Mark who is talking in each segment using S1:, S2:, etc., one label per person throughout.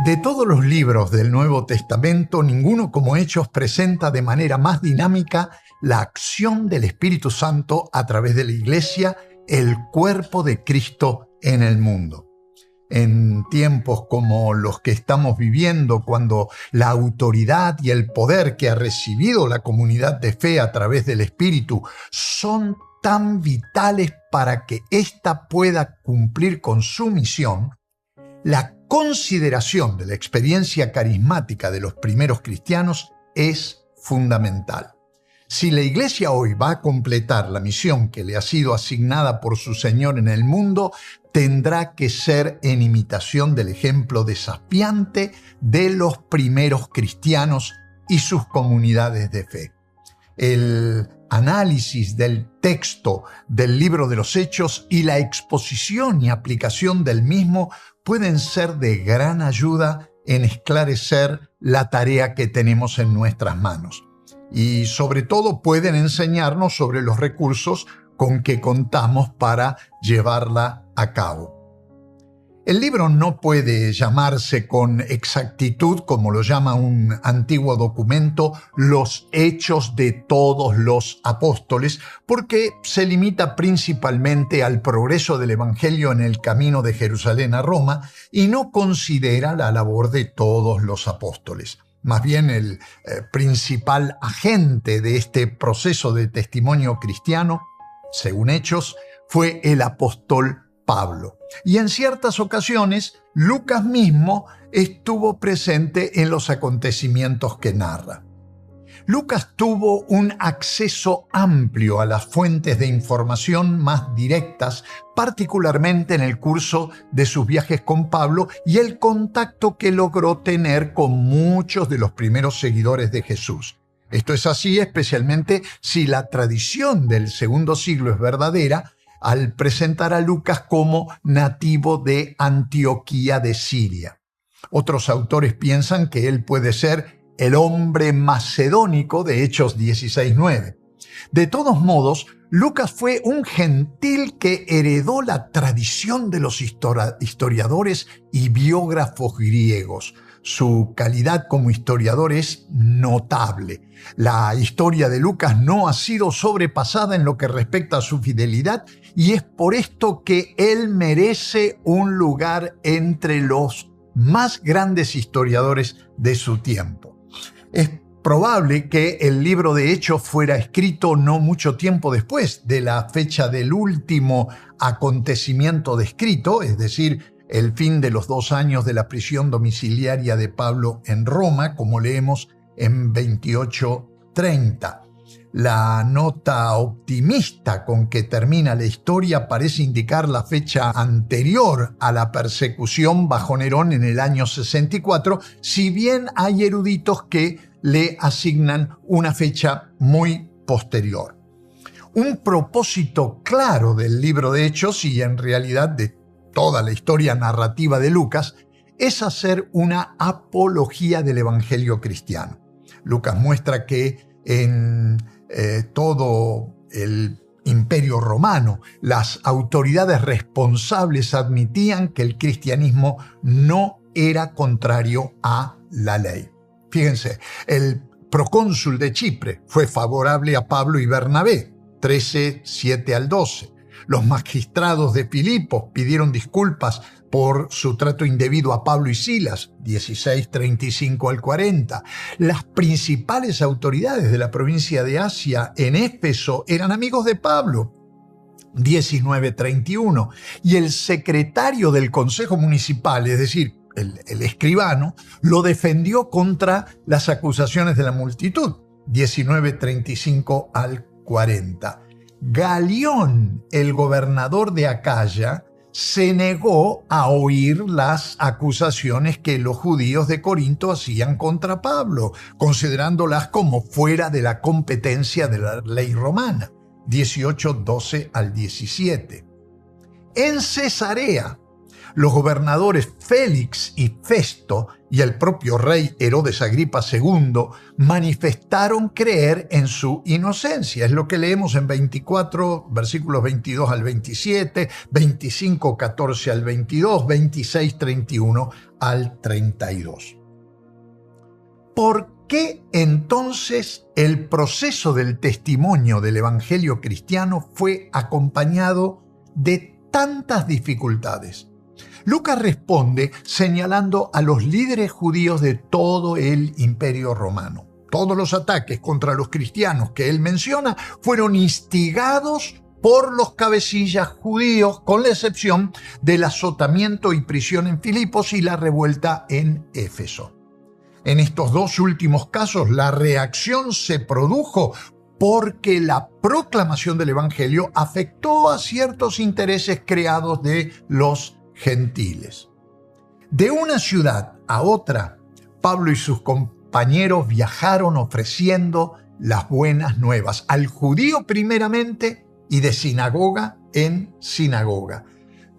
S1: De todos los libros del Nuevo Testamento, ninguno como Hechos presenta de manera más dinámica la acción del Espíritu Santo a través de la Iglesia, el cuerpo de Cristo en el mundo. En tiempos como los que estamos viviendo, cuando la autoridad y el poder que ha recibido la comunidad de fe a través del Espíritu son tan vitales para que ésta pueda cumplir con su misión, la consideración de la experiencia carismática de los primeros cristianos es fundamental. Si la Iglesia hoy va a completar la misión que le ha sido asignada por su Señor en el mundo, tendrá que ser en imitación del ejemplo desafiante de los primeros cristianos y sus comunidades de fe. El análisis del texto del libro de los Hechos y la exposición y aplicación del mismo pueden ser de gran ayuda en esclarecer la tarea que tenemos en nuestras manos. Y sobre todo pueden enseñarnos sobre los recursos con que contamos para llevarla a cabo. El libro no puede llamarse con exactitud, como lo llama un antiguo documento, los Hechos de todos los apóstoles, porque se limita principalmente al progreso del Evangelio en el camino de Jerusalén a Roma y no considera la labor de todos los apóstoles. Más bien el principal agente de este proceso de testimonio cristiano, según Hechos, fue el apóstol Pablo. Y en ciertas ocasiones, Lucas mismo estuvo presente en los acontecimientos que narra. Lucas tuvo un acceso amplio a las fuentes de información más directas, particularmente en el curso de sus viajes con Pablo y el contacto que logró tener con muchos de los primeros seguidores de Jesús. Esto es así especialmente si la tradición del segundo siglo es verdadera, al presentar a Lucas como nativo de Antioquía de Siria. Otros autores piensan que él puede ser el hombre macedónico de Hechos 16:9. De todos modos, Lucas fue un gentil que heredó la tradición de los historiadores y biógrafos griegos. Su calidad como historiador es notable. La historia de Lucas no ha sido sobrepasada en lo que respecta a su fidelidad y es por esto que él merece un lugar entre los más grandes historiadores de su tiempo. Es probable que el libro de Hechos fuera escrito no mucho tiempo después de la fecha del último acontecimiento descrito, es decir, el fin de los 2 años de la prisión domiciliaria de Pablo en Roma, como leemos en 28:30. La nota optimista con que termina la historia parece indicar la fecha anterior a la persecución bajo Nerón en el año 64, si bien hay eruditos que le asignan una fecha muy posterior. Un propósito claro del libro de Hechos y en realidad de toda la historia narrativa de Lucas es hacer una apología del evangelio cristiano. Lucas muestra que en todo el Imperio Romano las autoridades responsables admitían que el cristianismo no era contrario a la ley. Fíjense, el procónsul de Chipre fue favorable a Pablo y Bernabé, 13:7-12. Los magistrados de Filipos pidieron disculpas por su trato indebido a Pablo y Silas, 16:35-40. Las principales autoridades de la provincia de Asia en Éfeso eran amigos de Pablo, 19:31. Y el secretario del Consejo Municipal, es decir, el escribano, lo defendió contra las acusaciones de la multitud, 19:35-40. Galión, el gobernador de Acaya, se negó a oír las acusaciones que los judíos de Corinto hacían contra Pablo, considerándolas como fuera de la competencia de la ley romana, 18:12-17. En Cesarea, Los gobernadores Félix y Festo y el propio rey Herodes Agripa II manifestaron creer en su inocencia. Es lo que leemos en 24, versículos 22 al 27, 25, 14 al 22, 26, 31 al 32. ¿Por qué entonces el proceso del testimonio del evangelio cristiano fue acompañado de tantas dificultades? Lucas responde señalando a los líderes judíos de todo el Imperio Romano. Todos los ataques contra los cristianos que él menciona fueron instigados por los cabecillas judíos, con la excepción del azotamiento y prisión en Filipos y la revuelta en Éfeso. En estos dos últimos casos, la reacción se produjo porque la proclamación del Evangelio afectó a ciertos intereses creados de los gentiles. De una ciudad a otra, Pablo y sus compañeros viajaron ofreciendo las buenas nuevas, al judío primeramente y de sinagoga en sinagoga.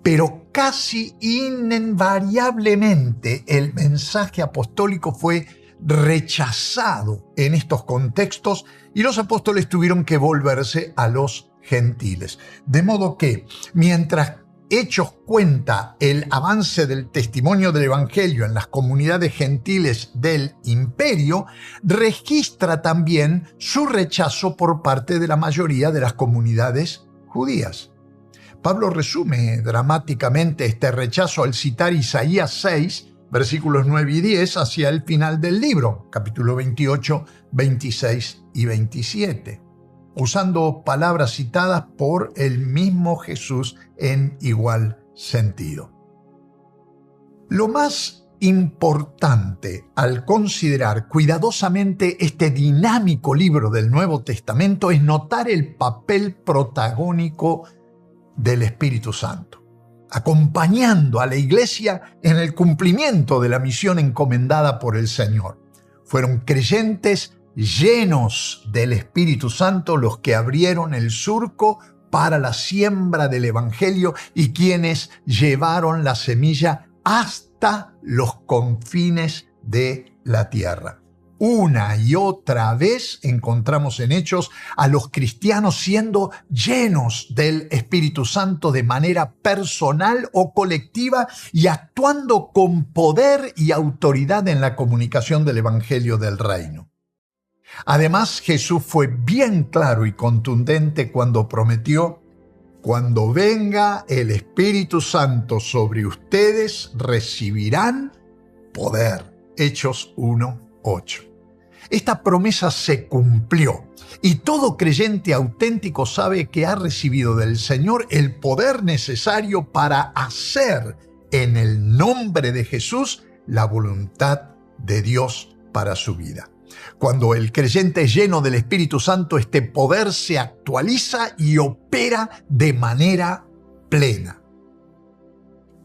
S1: Pero casi invariablemente el mensaje apostólico fue rechazado en estos contextos y los apóstoles tuvieron que volverse a los gentiles. De modo que, mientras Hechos cuenta el avance del testimonio del Evangelio en las comunidades gentiles del imperio, registra también su rechazo por parte de la mayoría de las comunidades judías. Pablo resume dramáticamente este rechazo al citar Isaías 6, versículos 9 y 10 hacia el final del libro, capítulo 28, 26 y 27. Usando palabras citadas por el mismo Jesús en igual sentido. Lo más importante al considerar cuidadosamente este dinámico libro del Nuevo Testamento es notar el papel protagónico del Espíritu Santo, acompañando a la iglesia en el cumplimiento de la misión encomendada por el Señor. Fueron creyentes llenos del Espíritu Santo los que abrieron el surco para la siembra del Evangelio y quienes llevaron la semilla hasta los confines de la tierra. Una y otra vez encontramos en Hechos a los cristianos siendo llenos del Espíritu Santo de manera personal o colectiva y actuando con poder y autoridad en la comunicación del Evangelio del Reino. Además, Jesús fue bien claro y contundente cuando prometió: cuando venga el Espíritu Santo sobre ustedes, recibirán poder. Hechos 1:8. Esta promesa se cumplió y todo creyente auténtico sabe que ha recibido del Señor el poder necesario para hacer en el nombre de Jesús la voluntad de Dios para su vida. Cuando el creyente es lleno del Espíritu Santo, este poder se actualiza y opera de manera plena.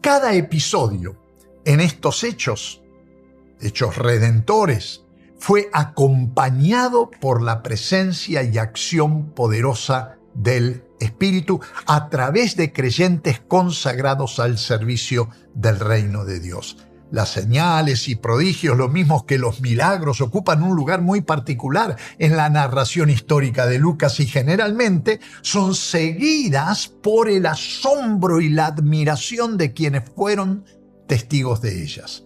S1: Cada episodio en estos hechos redentores, fue acompañado por la presencia y acción poderosa del Espíritu a través de creyentes consagrados al servicio del reino de Dios. Las señales y prodigios, lo mismo que los milagros, ocupan un lugar muy particular en la narración histórica de Lucas y generalmente son seguidas por el asombro y la admiración de quienes fueron testigos de ellas.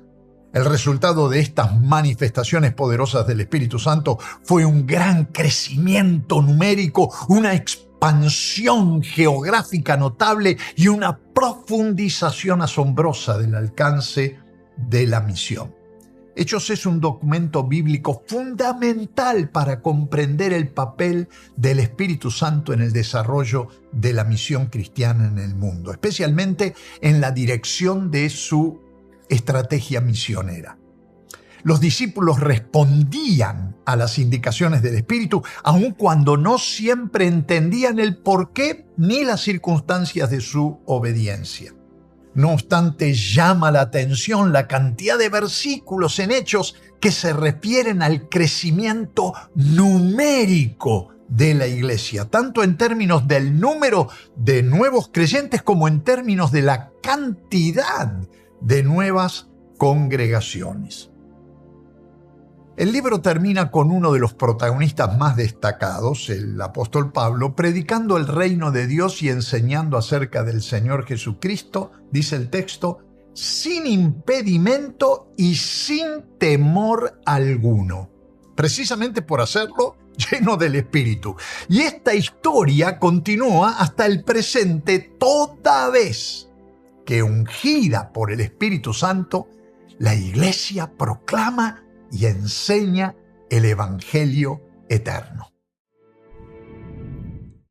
S1: El resultado de estas manifestaciones poderosas del Espíritu Santo fue un gran crecimiento numérico, una expansión geográfica notable y una profundización asombrosa del alcance de la misión. Hechos es un documento bíblico fundamental para comprender el papel del Espíritu Santo en el desarrollo de la misión cristiana en el mundo, especialmente en la dirección de su estrategia misionera. Los discípulos respondían a las indicaciones del Espíritu, aun cuando no siempre entendían el porqué ni las circunstancias de su obediencia. No obstante, llama la atención la cantidad de versículos en Hechos que se refieren al crecimiento numérico de la iglesia, tanto en términos del número de nuevos creyentes como en términos de la cantidad de nuevas congregaciones. El libro termina con uno de los protagonistas más destacados, el apóstol Pablo, predicando el reino de Dios y enseñando acerca del Señor Jesucristo, dice el texto, sin impedimento y sin temor alguno. Precisamente por hacerlo lleno del Espíritu. Y esta historia continúa hasta el presente toda vez que, ungida por el Espíritu Santo, la Iglesia proclama y enseña el Evangelio eterno.